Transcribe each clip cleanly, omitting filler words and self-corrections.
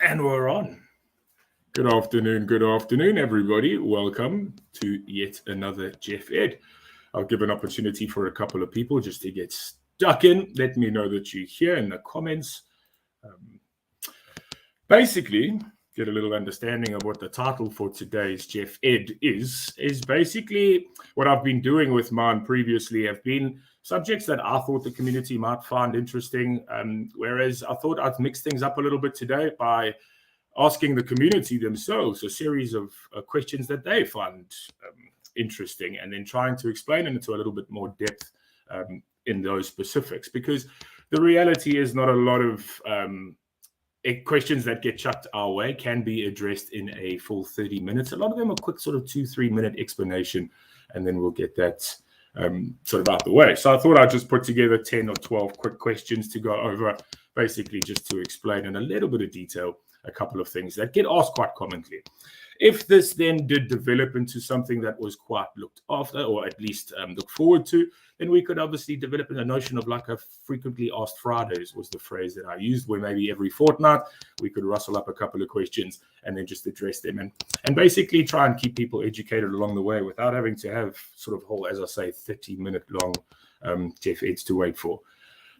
And we're on. Good afternoon, everybody. Welcome to yet another Jeff Ed. I'll give an opportunity for a couple of people just to get stuck in. Let me know that you're here in the comments. Basically, get a little understanding of what the title for today's Jeff Ed is basically what I've been doing with mine previously have been subjects that I thought the community might find interesting, whereas I thought I'd mix things up a little bit today by asking the community themselves a series of questions that they find interesting, and then trying to explain it into a little bit more depth in those specifics. Because the reality is not a lot of questions that get chucked our way can be addressed in a full 30 minutes. A lot of them are quick sort of 2-3 minute explanation, and then we'll get that sort of out the way. So I thought I'd just put together 10 or 12 quick questions to go over, basically just to explain in a little bit of detail a couple of things that get asked quite commonly. If this then did develop into something that was quite looked after, or at least looked forward to, then we could obviously develop a notion of like a frequently asked Fridays was the phrase that I used, where maybe every fortnight we could rustle up a couple of questions and then just address them and basically try and keep people educated along the way without having to have sort of whole, as I say, 30-minute long Jeff Eds to wait for.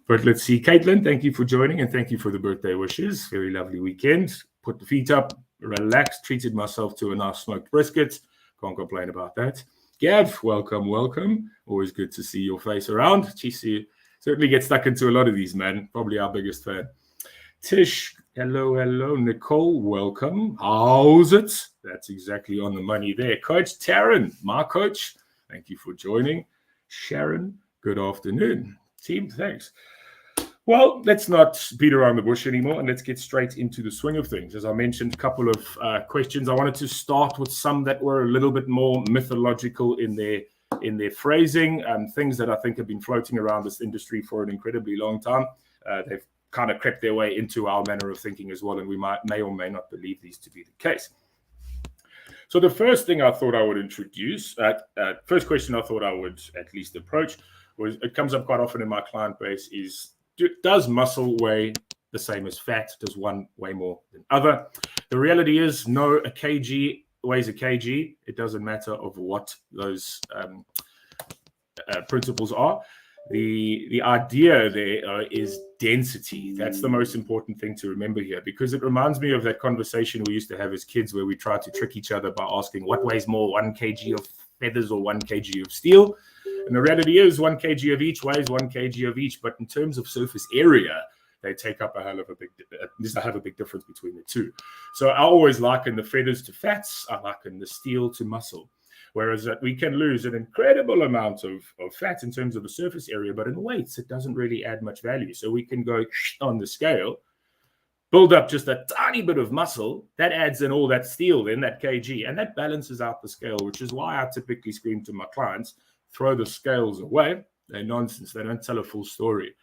But let's see. Caitlin, thank you for joining, and thank you for the birthday wishes. Very lovely weekend. Put the feet up, relaxed, treated myself to a nice smoked brisket. Can't complain about that. Gav, welcome. Always good to see your face around. Jeez, you certainly get stuck into a lot of these, man. Probably our biggest fan. Tish, hello. Nicole, welcome. How's it? That's exactly on the money there. Coach Taryn, my coach, thank you for joining. Sharon, good afternoon. Team, thanks. Well, let's not beat around the bush anymore, and let's get straight into the swing of things. As I mentioned, a couple of questions. I wanted to start with some that were a little bit more mythological in their phrasing, things that I think have been floating around this industry for an incredibly long time. They've kind of crept their way into our manner of thinking as well, and we may or may not believe these to be the case. So the first thing I thought I would introduce, first question I thought I would at least approach, was it comes up quite often in my client base is, does muscle weigh the same as fat? Does one weigh more than other? The reality is, no, a kg weighs a kg. It doesn't matter of what those principles are. The idea there is density. That's the most important thing to remember here, because it reminds me of that conversation we used to have as kids where we tried to trick each other by asking what weighs more, 1 kg of feathers or 1 kg of steel. And the reality is 1 kg of each weighs 1 kg of each, but in terms of surface area, they take up there's a big difference between the two. So I always liken the feathers to fats. I liken the steel to muscle. Whereas that we can lose an incredible amount of fat in terms of the surface area, but in weights, it doesn't really add much value. So we can go on the scale, build up just a tiny bit of muscle, that adds in all that steel, then that kg, and that balances out the scale, which is why I typically scream to my clients, throw the scales away. They're nonsense. They don't tell a full story.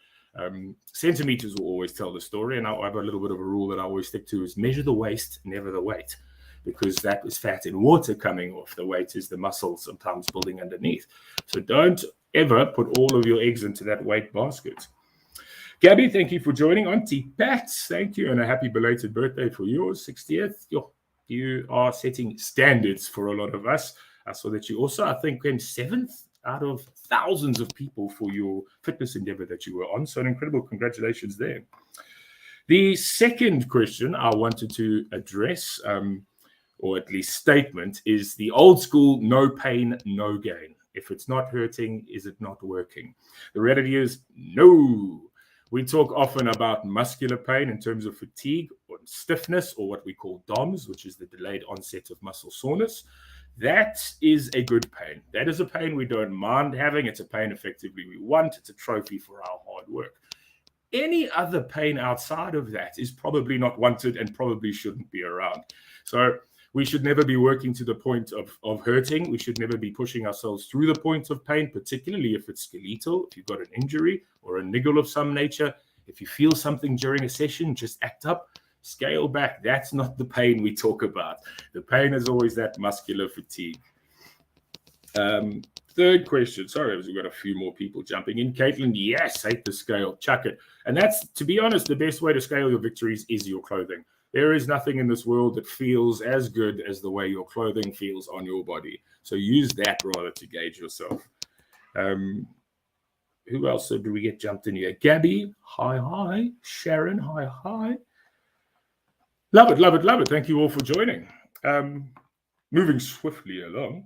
Centimeters will always tell the story, and I have a little bit of a rule that I always stick to is measure the waist, never the weight, because that is fat in water coming off. The weight is the muscle sometimes building underneath. So don't ever put all of your eggs into that weight basket. Gabby, thank you for joining. Auntie Pat, thank you, and a happy belated birthday for yours, 60th. You are setting standards for a lot of us. I saw that you also, I think, came 7th out of thousands of people for your fitness endeavor that you were on. So an incredible congratulations there. The second question I wanted to address, or at least statement, is the old school no pain, no gain. If it's not hurting, is it not working? The reality is no. We talk often about muscular pain in terms of fatigue or stiffness, or what we call DOMS, which is the delayed onset of muscle soreness. That is a good pain. That is a pain we don't mind having. It's a pain effectively we want. It's a trophy for our hard work. Any other pain outside of that is probably not wanted and probably shouldn't be around. So we should never be working to the point of hurting. We should never be pushing ourselves through the point of pain, particularly if it's skeletal, if you've got an injury or a niggle of some nature. If you feel something during a session, just act up. Scale back. That's not the pain we talk about. The pain is always that muscular fatigue. Third question. Sorry, we've got a few more people jumping in. Caitlin, yes, hate the scale. Chuck it. And that's, to be honest, the best way to scale your victories is your clothing. There is nothing in this world that feels as good as the way your clothing feels on your body. So use that rather to gauge yourself. Who else do we get jumped in here? Gabby, hi. Sharon, hi. Love it. Thank you all for joining. Moving swiftly along,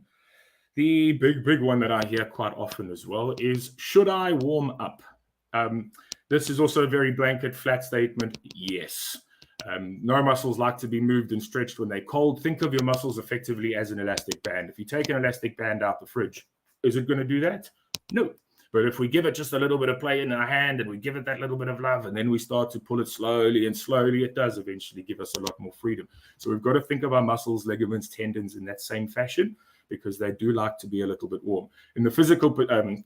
the big one that I hear quite often as well is, should I warm up? This is also a very blanket, flat statement. Yes. No muscles like to be moved and stretched when they're cold. Think of your muscles effectively as an elastic band. If you take an elastic band out the fridge, is it going to do that? No. But if we give it just a little bit of play in our hand and we give it that little bit of love and then we start to pull it slowly, it does eventually give us a lot more freedom. So we've got to think of our muscles, ligaments, tendons in that same fashion, because they do like to be a little bit warm. In the physical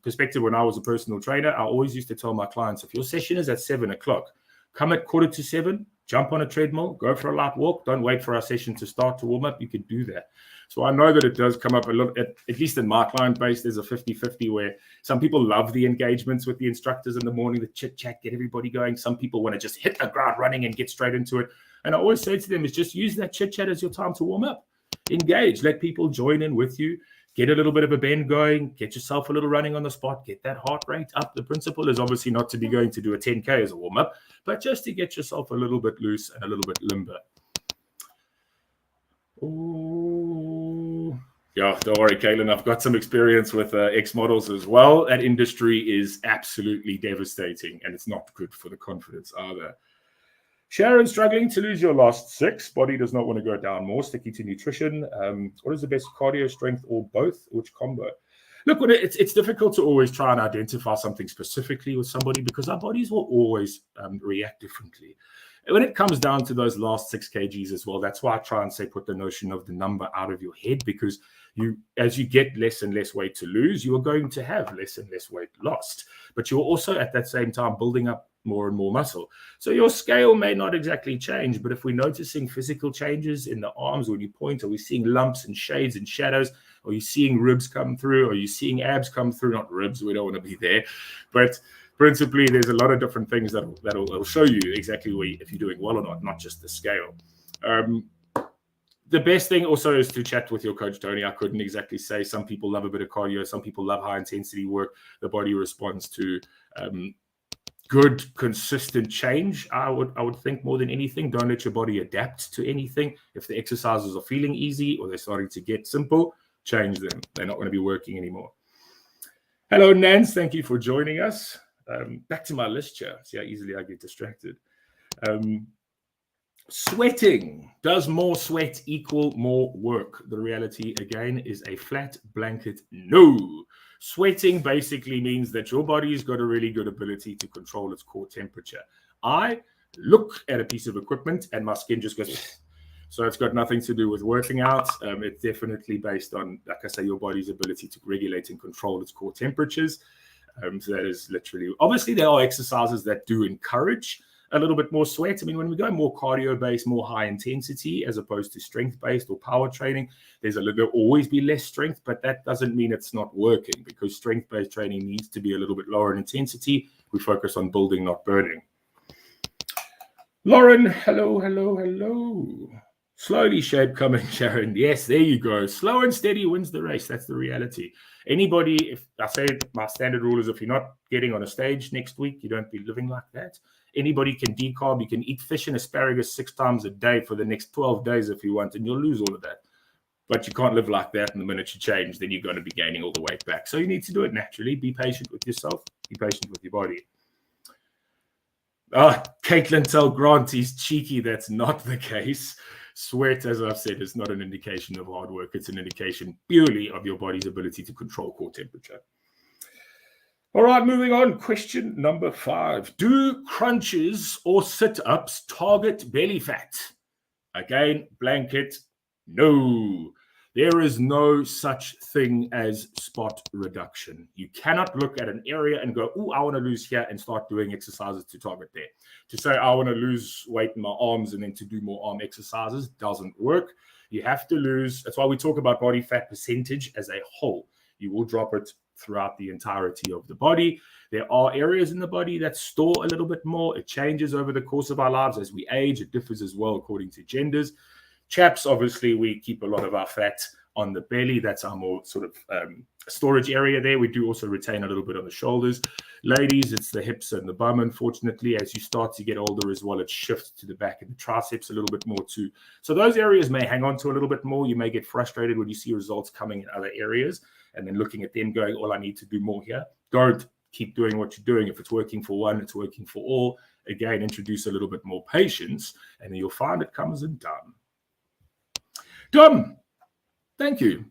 perspective, when I was a personal trainer, I always used to tell my clients, if your session is at 7 o'clock, come at 6:45, jump on a treadmill, go for a light walk. Don't wait for our session to start to warm up. You can do that. So I know that it does come up a lot, at least in my client base, there's a 50-50 where some people love the engagements with the instructors in the morning, the chit chat, get everybody going. Some people want to just hit the ground running and get straight into it. And I always say to them is just use that chit chat as your time to warm up. Engage, let people join in with you, get a little bit of a bend going, get yourself a little running on the spot, get that heart rate up. The principle is obviously not to be going to do a 10K as a warm up, but just to get yourself a little bit loose and a little bit limber. Oh, yeah, don't worry, Kaylin. I've got some experience with ex-models as well. That industry is absolutely devastating, and it's not good for the confidence either. Sharon, struggling to lose your last 6. Body does not want to go down more. Sticky to nutrition. What is the best cardio, strength, or both? Which combo? Look, it's difficult to always try and identify something specifically with somebody because our bodies will always react differently. When it comes down to those last 6 kgs as well, that's why I try and say put the notion of the number out of your head, because as you get less and less weight to lose, you are going to have less and less weight lost. But you're also at that same time building up more and more muscle. So your scale may not exactly change, but if we're noticing physical changes in the arms when you point, are we seeing lumps and shades and shadows? Are you seeing ribs come through? Are you seeing abs come through? Not ribs, we don't want to be there. But principally, there's a lot of different things that'll show you exactly if you're doing well or not just the scale. The best thing also is to chat with your coach, Tony. I couldn't exactly say. Some people love a bit of cardio. Some people love high intensity work. The body responds to good, consistent change. I would think more than anything. Don't let your body adapt to anything. If the exercises are feeling easy or they're starting to get simple, change them. They're not going to be working anymore. Hello, Nance. Thank you for joining us. Back to my list here. See how easily I get distracted. Sweating. Does more sweat equal more work? The reality, again, is a flat blanket no. Sweating basically means that your body's got a really good ability to control its core temperature. I look at a piece of equipment and my skin just goes... So it's got nothing to do with working out. It's definitely based on, like I say, your body's ability to regulate and control its core temperatures. So that is literally... Obviously, there are exercises that do encourage a little bit more sweat. I mean, when we go more cardio-based, more high intensity, as opposed to strength-based or power training, there'll always be less strength, but that doesn't mean it's not working, because strength-based training needs to be a little bit lower in intensity. We focus on building, not burning. Lauren, hello. Slowly shade coming, Sharon. Yes, there you go. Slow and steady wins the race. That's the reality. Anybody, if I say my standard rule is if you're not getting on a stage next week, you don't be living like that. Anybody can decarb. You can eat fish and asparagus 6 times a day for the next 12 days if you want, and you'll lose all of that. But you can't live like that. And the minute you change, then you're going to be gaining all the weight back. So you need to do it naturally. Be patient with yourself. Be patient with your body. Caitlin, tell Grant he's cheeky. That's not the case. Sweat, as I've said, is not an indication of hard work. It's an indication purely of your body's ability to control core temperature. All right, moving on. Question number 5. Do crunches or sit-ups target belly fat? Again, blanket, no. There is no such thing as spot reduction. You cannot look at an area and go, I want to lose here, and start doing exercises to target there. To say, I want to lose weight in my arms and then to do more arm exercises doesn't work. You have to lose. That's why we talk about body fat percentage as a whole. You will drop it throughout the entirety of the body. There are areas in the body that store a little bit more. It changes over the course of our lives as we age. It differs as well according to genders. Chaps, obviously, we keep a lot of our fat on the belly. That's our more sort of storage area there. We do also retain a little bit on the shoulders. Ladies, it's the hips and the bum. Unfortunately, as you start to get older as well, it shifts to the back and the triceps a little bit more too. So those areas may hang on to a little bit more. You may get frustrated when you see results coming in other areas and then looking at them going, "Well, I need to do more here." Don't keep doing what you're doing. If it's working for one, it's working for all. Again, introduce a little bit more patience and then you'll find it comes in done. Done. Thank you.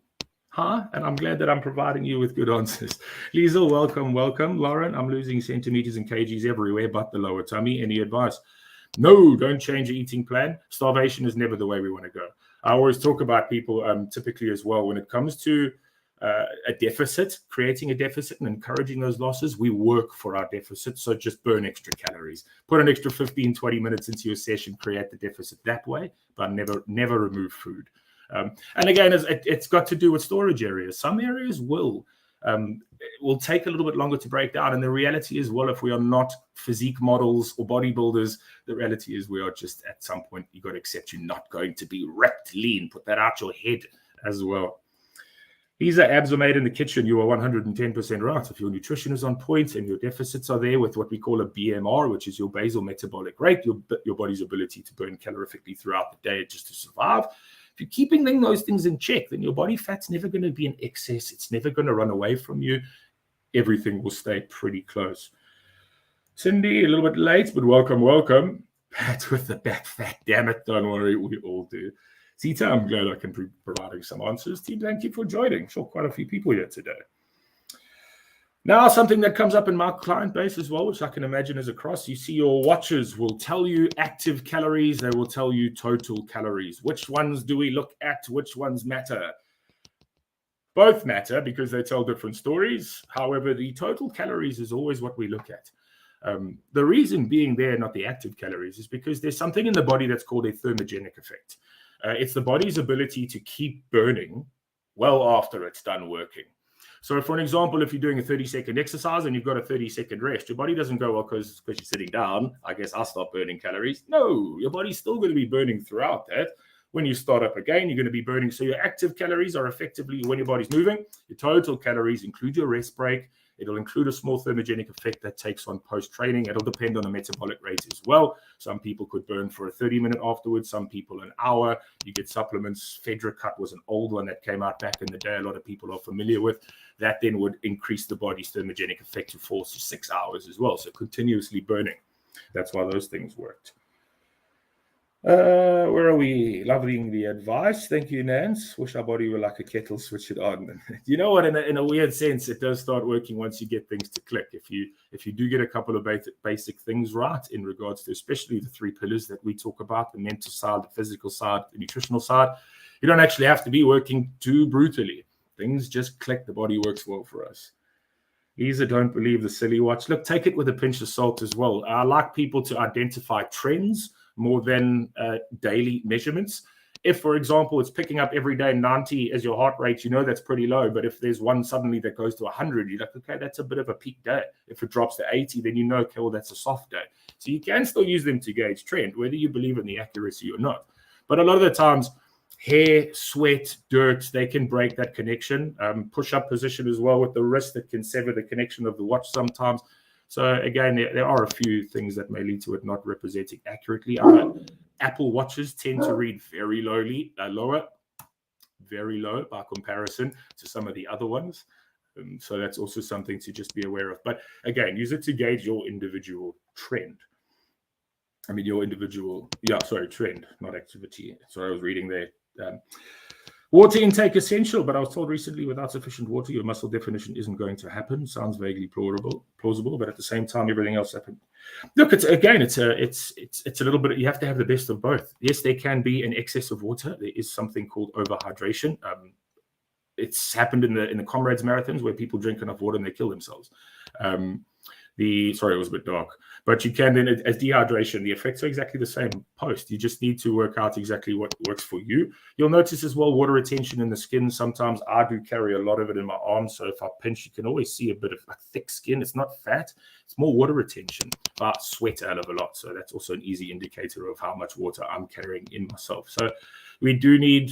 And I'm glad that I'm providing you with good answers. Liesel, welcome. Lauren, I'm losing centimeters and kgs everywhere but the lower tummy. Any advice? No, don't change your eating plan. Starvation is never the way we want to go. I always talk about people typically as well when it comes to a deficit, creating a deficit and encouraging those losses. We work for our deficit, so just burn extra calories. Put an extra 15, 20 minutes into your session, create the deficit that way, but never remove food. And again, it's got to do with storage areas. Some areas will take a little bit longer to break down. And the reality is, well, if we are not physique models or bodybuilders, the reality is we are just at some point, you got to accept you're not going to be ripped lean. Put that out your head as well. These are abs are made in the kitchen. You are 110% right. If your nutrition is on point and your deficits are there with what we call a BMR, which is your basal metabolic rate, your body's ability to burn calorifically throughout the day just to survive. If you're keeping those things in check, then your body fat's never going to be in excess. It's never going to run away from you. Everything will stay pretty close. Cindy, a little bit late, but welcome. Pat with the back fat. Damn it, don't worry, we all do. Zita, I'm glad I can be providing some answers. Team, thank you for joining. Sure, quite a few people here today. Now, something that comes up in my client base as well, which I can imagine is across, you see your watches will tell you active calories. They will tell you total calories. Which ones do we look at? Which ones matter? Both matter because they tell different stories. However, the total calories is always what we look at. The reason being there, not the active calories, is because there's something in the body that's called a thermogenic effect. It's the body's ability to keep burning well after it's done working. So for an example, if you're doing a 30-second exercise and you've got a 30-second rest, your body doesn't go, well, because you're sitting down, I guess I'll stop burning calories. No, your body's still going to be burning throughout that. When you start up again, you're going to be burning. So your active calories are effectively when your body's moving. Your total calories include your rest break. It'll include a small thermogenic effect that takes on post-training. It'll depend on the metabolic rate as well. Some people could burn for a 30-minute afterwards, some people an hour. You get supplements. FedraCut was an old one that came out back in the day. A lot of people are familiar with. That then would increase the body's thermogenic effect to 4 to 6 hours as well. So continuously burning. That's why those things worked. Where are we? Loving the advice. Thank you, Nance. Wish our body were like a kettle, switch it on. You know what? In a weird sense, it does start working once you get things to click. If you do get a couple of basic things right in regards to especially the 3 pillars that we talk about, the mental side, the physical side, the nutritional side, you don't actually have to be working too brutally. Things just click. The body works well for us. Lisa, don't believe the silly watch. Look, take it with a pinch of salt as well. I like people to identify trends more than daily measurements. If, for example, it's picking up every day 90 as your heart rate, you know that's pretty low. But if there's one suddenly that goes to 100, you're like, okay, that's a bit of a peak day. If it drops to 80, then you know, okay, well, that's a soft day. So you can still use them to gauge trend, whether you believe in the accuracy or not. But a lot of the times, hair, sweat, dirt, they can break that connection. Push-up position as well with the wrist that can sever the connection of the watch sometimes. So again, there are a few things that may lead to it not representing accurately. Apple watches tend to read very lower, very low by comparison to some of the other ones. So that's also something to just be aware of. But again, use it to gauge your individual trend. I mean, trend, not activity. Sorry, I was reading there. Water intake essential, but I was told recently without sufficient water, your muscle definition isn't going to happen. Sounds vaguely plausible, but at the same time, everything else happened. Look, it's a little bit. You have to have the best of both. Yes, there can be an excess of water. There is something called overhydration. It's happened in the Comrades marathons where people drink enough water and they kill themselves. Sorry, it was a bit dark. But you can then, as dehydration, the effects are exactly the same post. You just need to work out exactly what works for you. You'll notice as well water retention in the skin. Sometimes I do carry a lot of it in my arms. So if I pinch, you can always see a bit of like thick skin. It's not fat. It's more water retention. I sweat out of a lot. So that's also an easy indicator of how much water I'm carrying in myself. So we do need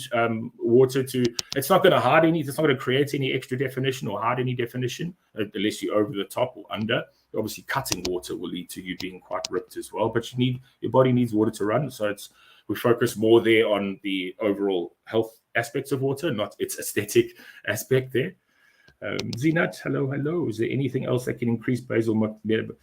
water to, it's not going to hide any, it's not going to create any extra definition or hide any definition unless you're over the top or under. Obviously, cutting water will lead to you being quite ripped as well, but your body needs water to run. So we focus more there on the overall health aspects of water, not its aesthetic aspect there. Zinat, hello. Is there anything else that can increase basal metabolism?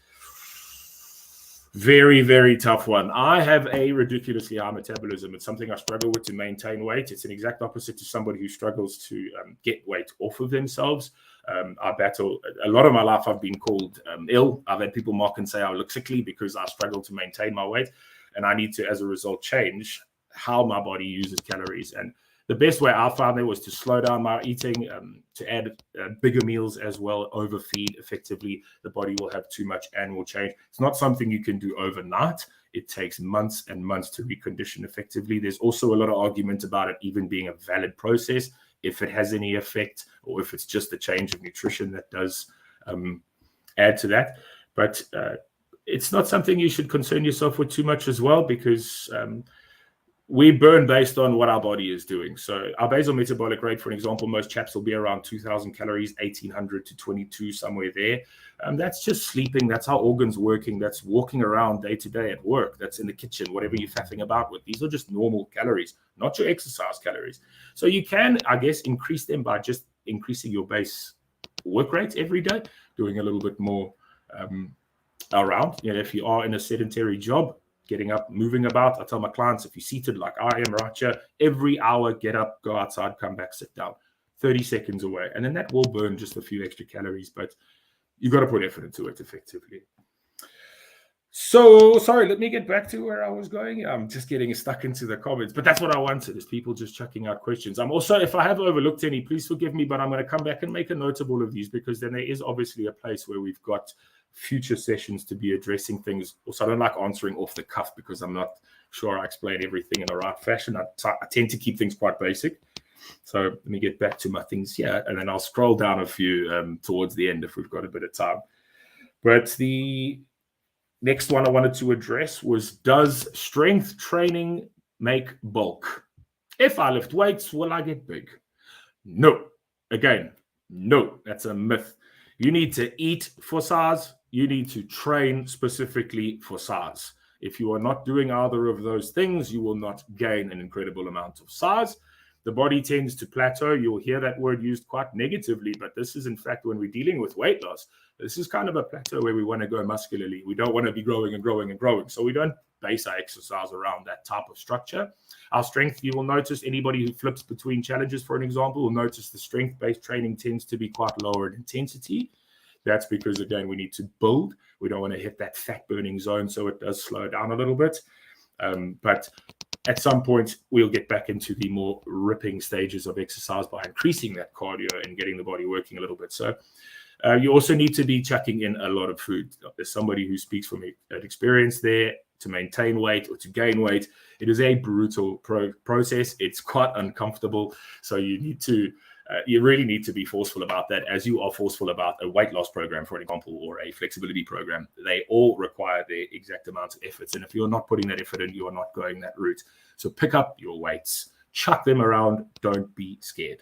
Very, very tough one. I have a ridiculously high metabolism. It's something I struggle with to maintain weight. It's an exact opposite to somebody who struggles to get weight off of themselves. I battle a lot of my life. I've been called ill. I've had people mock and say I look sickly because I struggle to maintain my weight, and I need to, as a result, change how my body uses calories. And the best way I found there was to slow down my eating, to add bigger meals as well, overfeed effectively. The body will have too much and will change. It's not something you can do overnight. It takes months and months to recondition effectively. There's also a lot of argument about it even being a valid process, if it has any effect, or if it's just a change of nutrition that does add to that. But it's not something you should concern yourself with too much as well, because we burn based on what our body is doing. So our basal metabolic rate, for example, most chaps will be around 2,000 calories, 1,800 to 22, somewhere there. That's just sleeping. That's our organs working. That's walking around day to day at work. That's in the kitchen, whatever you're faffing about with. These are just normal calories, not your exercise calories. So you can, I guess, increase them by just increasing your base work rate every day, doing a little bit more around. If you are in a sedentary job, getting up, moving about. I tell my clients, if you're seated like I am right here, every hour, get up, go outside, come back, sit down, 30 seconds away. And then that will burn just a few extra calories, but you've got to put effort into it effectively. So, sorry, let me get back to where I was going. I'm just getting stuck into the comments, but that's what I wanted, is people just chucking out questions. I'm also, if I have overlooked any, please forgive me, but I'm going to come back and make a note of all of these, because then there is obviously a place where we've got future sessions to be addressing things. Also, I don't like answering off the cuff because I'm not sure I explain everything in the right fashion. I tend to keep things quite basic. So let me get back to my things here, and then I'll scroll down a few towards the end if we've got a bit of time. But the next one I wanted to address was, does strength training make bulk? If I lift weights, will I get big? No. Again, no, that's a myth. You need to eat for size. You need to train specifically for size. If you are not doing either of those things, you will not gain an incredible amount of size. The body tends to plateau. You'll hear that word used quite negatively, but this is, in fact, when we're dealing with weight loss, this is kind of a plateau where we want to go muscularly. We don't want to be growing and growing and growing. So we don't base our exercise around that type of structure. Our strength, you will notice, anybody who flips between challenges, for an example, will notice the strength-based training tends to be quite lower in intensity. That's because, again, we need to build. We don't want to hit that fat burning zone, so it does slow down a little bit. But at some point, we'll get back into the more ripping stages of exercise by increasing that cardio and getting the body working a little bit. So you also need to be chucking in a lot of food. There's somebody who speaks from experience there. To maintain weight or to gain weight, it is a brutal process. It's quite uncomfortable. So you need to you really need to be forceful about that, as you are forceful about a weight loss program, for example, or a flexibility program. They all require their exact amount of efforts. And if you're not putting that effort in, you are not going that route. So pick up your weights, chuck them around. Don't be scared.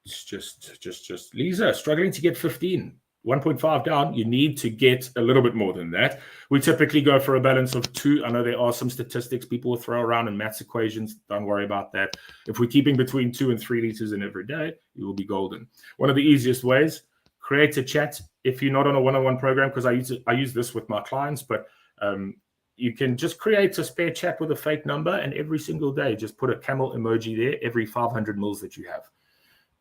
It's just Lisa, struggling to get 15. 1.5 down, you need to get a little bit more than that. We typically go for a balance of 2. I know there are some statistics people will throw around in maths equations. Don't worry about that. If we're keeping between 2 and 3 liters in every day, you will be golden. One of the easiest ways, create a chat. If you're not on a one-on-one program, because I use this with my clients, but you can just create a spare chat with a fake number, and every single day, just put a camel emoji there every 500 mils that you have.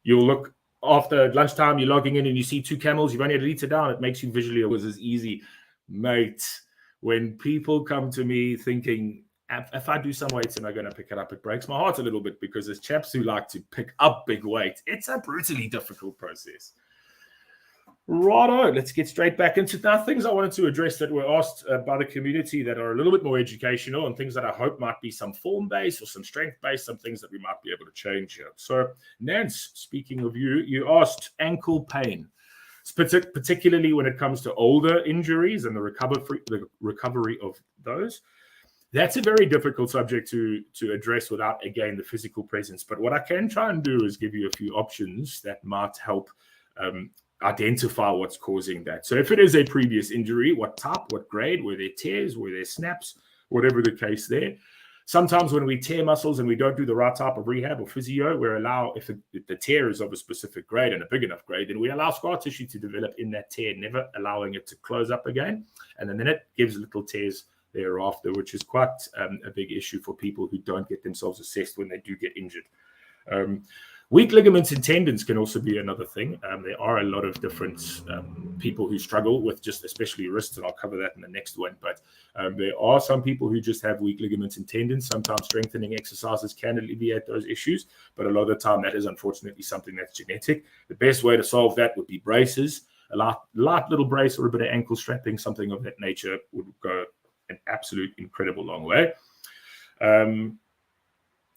You'll look after lunchtime, you're logging in and you see 2 camels, you've only had a liter down, it makes you visually, it was as easy. Mate, when people come to me thinking, if I do some weights, am I going to pick it up? It breaks my heart a little bit, because there's chaps who like to pick up big weight. It's a brutally difficult process. Righto, let's get straight back into now things I wanted to address that were asked by the community that are a little bit more educational and things that I hope might be some form-based or some strength-based, some things that we might be able to change here. So, Nance, speaking of you, you asked ankle pain, particularly when it comes to older injuries and the recovery of those. That's a very difficult subject to address without, again, the physical presence. But what I can try and do is give you a few options that might help identify what's causing that. So if it is a previous injury, what type, what grade, were there tears, were there snaps, whatever the case there. Sometimes when we tear muscles and we don't do the right type of rehab or physio, we allow, if the tear is of a specific grade and a big enough grade, then we allow scar tissue to develop in that tear, never allowing it to close up again. And then it gives little tears thereafter, which is quite a big issue for people who don't get themselves assessed when they do get injured. Weak ligaments and tendons can also be another thing. There are a lot of different people who struggle with just especially wrists, and I'll cover that in the next one. But there are some people who just have weak ligaments and tendons. Sometimes strengthening exercises can alleviate those issues, but a lot of the time that is unfortunately something that's genetic. The best way to solve that would be braces. A light little brace or a bit of ankle strapping, something of that nature would go an absolute incredible long way.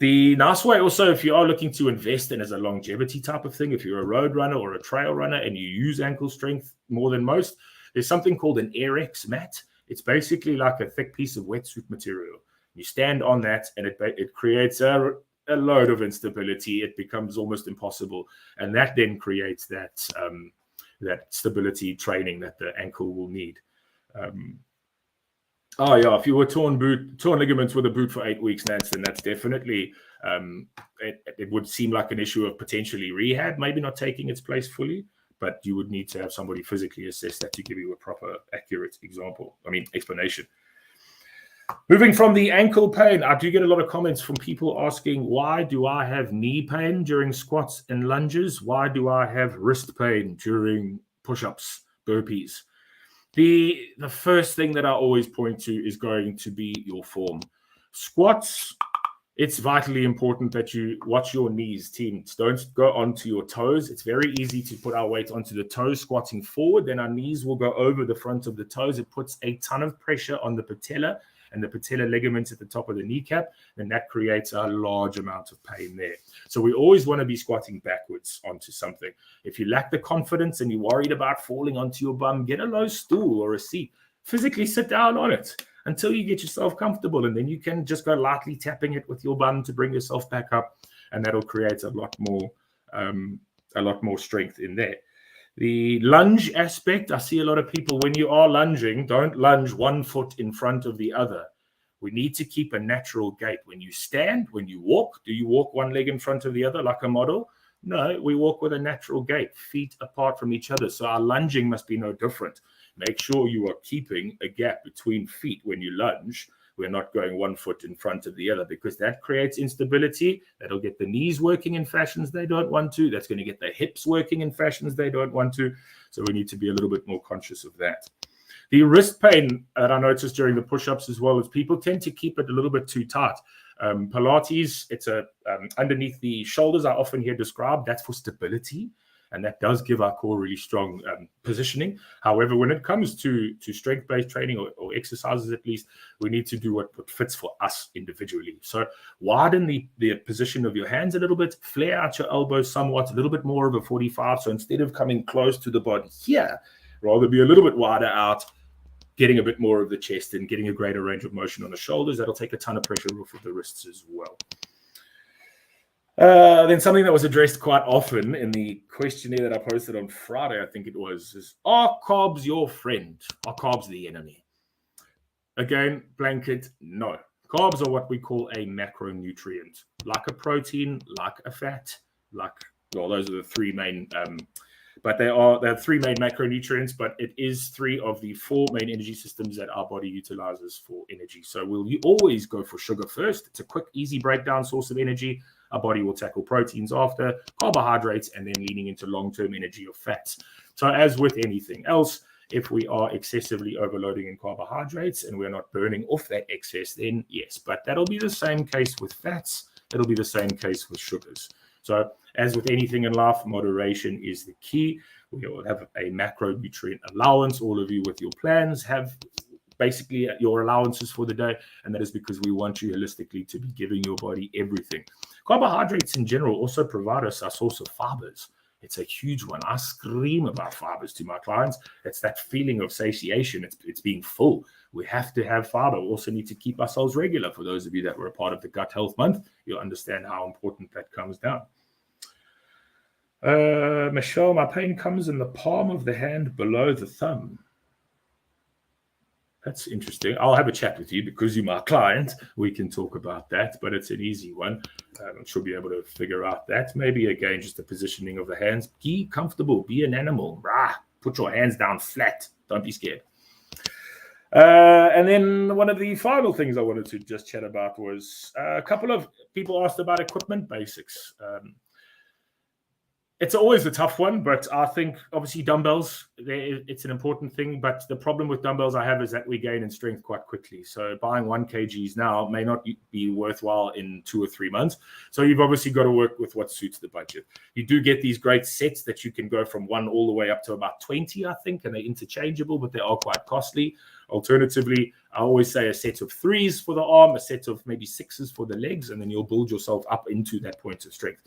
The nice way also, if you are looking to invest in as a longevity type of thing, if you're a road runner or a trail runner and you use ankle strength more than most, there's something called an Airex mat. It's basically like a thick piece of wetsuit material. You stand on that and it creates a load of instability. It becomes almost impossible. And that then creates that stability training that the ankle will need. Oh yeah, if you were torn ligaments with a boot for 8 weeks, Nance, then that's definitely it would seem like an issue of potentially rehab, maybe not taking its place fully, but you would need to have somebody physically assess that to give you a proper, accurate explanation. Moving from the ankle pain, I do get a lot of comments from people asking, why do I have knee pain during squats and lunges? Why do I have wrist pain during push-ups, burpees? The first thing that I always point to is going to be your form. Squats, it's vitally important that you watch your knees, teams. Don't go onto your toes. It's very easy to put our weight onto the toes, squatting forward. Then our knees will go over the front of the toes. It puts a ton of pressure on the patella and the patellar ligaments at the top of the kneecap, and that creates a large amount of pain there. So we always want to be squatting backwards onto something. If you lack the confidence and you're worried about falling onto your bum, get a low stool or a seat. Physically sit down on it until you get yourself comfortable, and then you can just go lightly tapping it with your bum to bring yourself back up, and that'll create a lot more strength in there. The lunge aspect, I see a lot of people, when you are lunging, don't lunge one foot in front of the other. We need to keep a natural gait. When you stand, when you walk, do you walk one leg in front of the other like a model? No, we walk with a natural gait, feet apart from each other. So our lunging must be no different. Make sure you are keeping a gap between feet when you lunge. We're not going one foot in front of the other, because that creates instability. That'll get the knees working in fashions they don't want to. That's going to get the hips working in fashions they don't want to. So we need to be a little bit more conscious of that. The wrist pain that I noticed during the push-ups as well is people tend to keep it a little bit too tight. Pilates, it's underneath the shoulders, I often hear described. That's for stability. And that does give our core really strong positioning. However, when it comes to strength-based training or exercises, at least, we need to do what fits for us individually. So widen the position of your hands a little bit, flare out your elbows somewhat, a little bit more of a 45. So instead of coming close to the body here, rather be a little bit wider out, getting a bit more of the chest and getting a greater range of motion on the shoulders. That'll take a ton of pressure off of the wrists as well. Then something that was addressed quite often in the questionnaire that I posted on Friday, I think it was, is, are carbs your friend? Are carbs the enemy? Again, blanket, no. Carbs are what we call a macronutrient, like a protein, like a fat, those are the three main, but there are three main macronutrients, but it is three of the four main energy systems that our body utilizes for energy. So we'll always go for sugar first. It's a quick, easy breakdown source of energy. Our body will tackle proteins after, carbohydrates, and then leaning into long-term energy of fats. So as with anything else, if we are excessively overloading in carbohydrates and we're not burning off that excess, then yes. But that'll be the same case with fats. It'll be the same case with sugars. So as with anything in life, moderation is the key. We will have a macronutrient allowance. All of you with your plans have basically your allowances for the day, and that is because we want you holistically to be giving your body everything. Carbohydrates in general also provide us a source of fibers. It's a huge one. I scream about fibers to my clients. It's that feeling of satiation. It's being full. We have to have fiber. We also need to keep ourselves regular. For those of you that were a part of the Gut Health Month, you'll understand how important that comes down. Michelle, my pain comes in the palm of the hand below the thumb. That's interesting. I'll have a chat with you because you're my client. We can talk about that, but it's an easy one. I should be able to figure out that. Maybe, again, just the positioning of the hands. Be comfortable. Be an animal. Put your hands down flat. Don't be scared. And then one of the final things I wanted to just chat about was a couple of people asked about equipment basics. It's always a tough one, but I think obviously dumbbells, it's an important thing. But the problem with dumbbells I have is that we gain in strength quite quickly. So buying 1 kgs now may not be worthwhile in 2 or 3 months. So you've obviously got to work with what suits the budget. You do get these great sets that you can go from 1 all the way up to about 20, I think, and they're interchangeable, but they are quite costly. Alternatively, I always say a set of 3s for the arm, a set of maybe 6s for the legs, and then you'll build yourself up into that point of strength.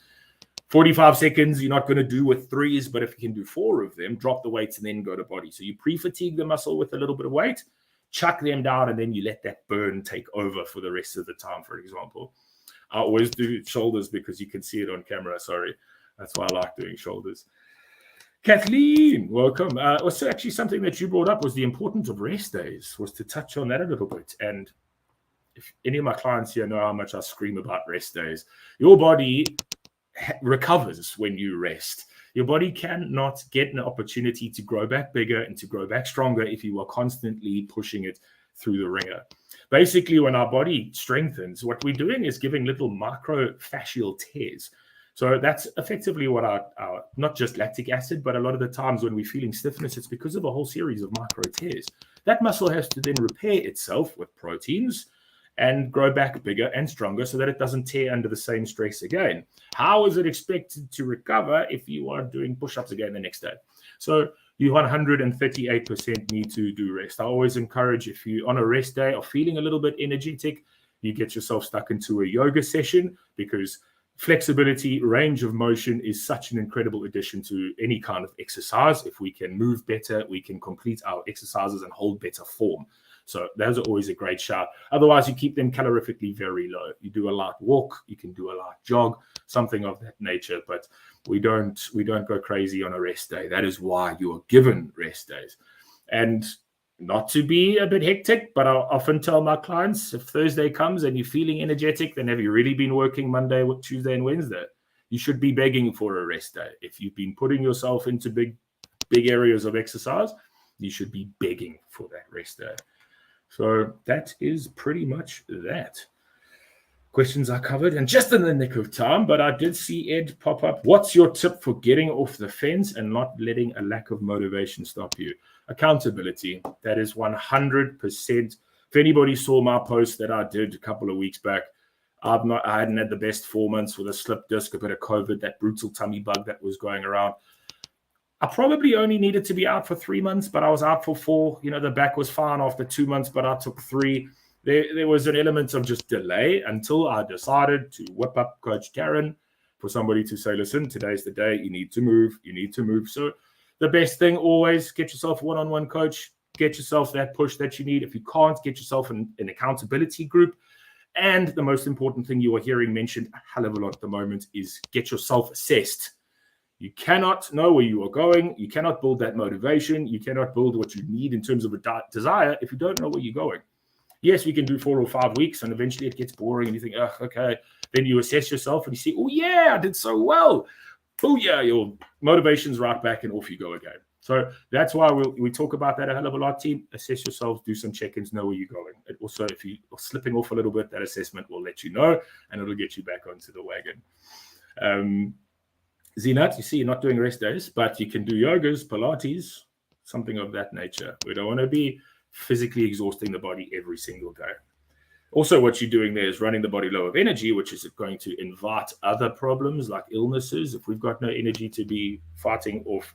45 seconds, you're not going to do with 3s, but if you can do 4 of them, drop the weights and then go to body. So you pre-fatigue the muscle with a little bit of weight, chuck them down, and then you let that burn take over for the rest of the time, for example. I always do shoulders because you can see it on camera. Sorry. That's why I like doing shoulders. Kathleen, welcome. Also, actually, something that you brought up was the importance of rest days, was to touch on that a little bit. And if any of my clients here know how much I scream about rest days, your body recovers when you rest. Your body cannot get an opportunity to grow back bigger and to grow back stronger if you are constantly pushing it through the ringer. Basically, when our body strengthens, what we're doing is giving little microfascial tears. So that's effectively what our not just lactic acid, but a lot of the times when we're feeling stiffness, it's because of a whole series of micro tears. That muscle has to then repair itself with proteins and grow back bigger and stronger so that it doesn't tear under the same stress again. How is it expected to recover if you are doing push-ups again the next day? So you 138% need to do rest. I always encourage, if you on a rest day are feeling a little bit energetic, you get yourself stuck into a yoga session, because flexibility, range of motion is such an incredible addition to any kind of exercise. If we can move better, we can complete our exercises and hold better form. So those are always a great shout. Otherwise, you keep them calorifically very low. You do a light walk, you can do a light jog, something of that nature. But we don't go crazy on a rest day. That is why you are given rest days. And not to be a bit hectic, but I often tell my clients, if Thursday comes and you're feeling energetic, then have you really been working Monday, Tuesday, and Wednesday? You should be begging for a rest day. If you've been putting yourself into big areas of exercise, you should be begging for that rest day. So that is pretty much that. Questions are covered and just in the nick of time, but I did see Ed pop up. What's your tip for getting off the fence and not letting a lack of motivation stop you? Accountability. That is 100%. If anybody saw my post that I did a couple of weeks back, I hadn't had the best 4 months with a slip disc, a bit of COVID, that brutal tummy bug that was going around. I probably only needed to be out for 3 months, but I was out for 4. You know, the back was fine after 2 months, but I took 3. There was an element of just delay until I decided to whip up Coach Darren for somebody to say, listen, today's the day. You need to move. You need to move. So the best thing, always get yourself a one-on-one coach. Get yourself that push that you need. If you can't, get yourself an accountability group. And the most important thing you are hearing mentioned a hell of a lot at the moment is get yourself assessed. You cannot know where you are going. You cannot build that motivation. You cannot build what you need in terms of a desire if you don't know where you're going. Yes, we can do 4 or 5 weeks, and eventually it gets boring, and you think, oh, okay. Then you assess yourself, and you see, oh, yeah, I did so well. Oh, yeah, your motivation's right back, and off you go again. So that's why we talk about that a hell of a lot, team. Assess yourselves, do some check-ins, know where you're going. And also, if you are slipping off a little bit, that assessment will let you know, and it'll get you back onto the wagon. Zinat, you see, you're not doing rest days, but you can do yogas, Pilates, something of that nature. We don't want to be physically exhausting the body every single day. Also, what you're doing there is running the body low of energy, which is going to invite other problems like illnesses. If we've got no energy to be fighting off,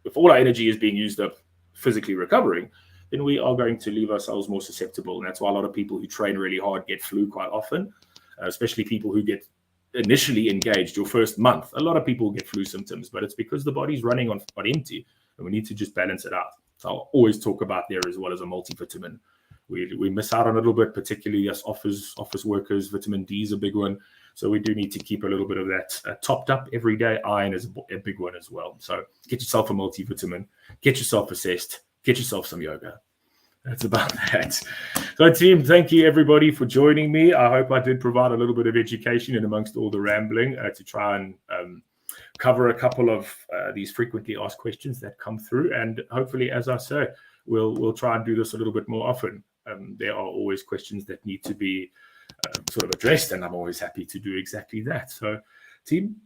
if all our energy is being used up physically recovering, then we are going to leave ourselves more susceptible. And that's why a lot of people who train really hard get flu quite often, especially people who get initially engaged your first month. A lot of people get flu symptoms, but it's because the body's running on empty, and we need to just balance it out. So I'll always talk about there as well as a multivitamin. We miss out on a little bit, particularly as office workers. Vitamin D is a big one. So we do need to keep a little bit of that topped up every day. Iron is a big one as well. So get yourself a multivitamin, get yourself assessed, get yourself some yoga. That's about that. So team, thank you everybody for joining me. I hope I did provide a little bit of education in amongst all the rambling to try and cover a couple of these frequently asked questions that come through. And hopefully, as I say, we'll try and do this a little bit more often. There are always questions that need to be sort of addressed, and I'm always happy to do exactly that. So team,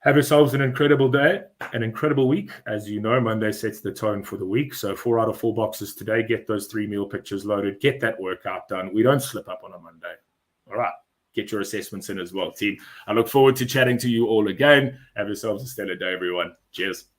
have yourselves an incredible day, an incredible week. As you know, Monday sets the tone for the week. So 4 out of 4 boxes today. Get those 3 meal pictures loaded. Get that workout done. We don't slip up on a Monday. All right. Get your assessments in as well, team. I look forward to chatting to you all again. Have yourselves a stellar day, everyone. Cheers.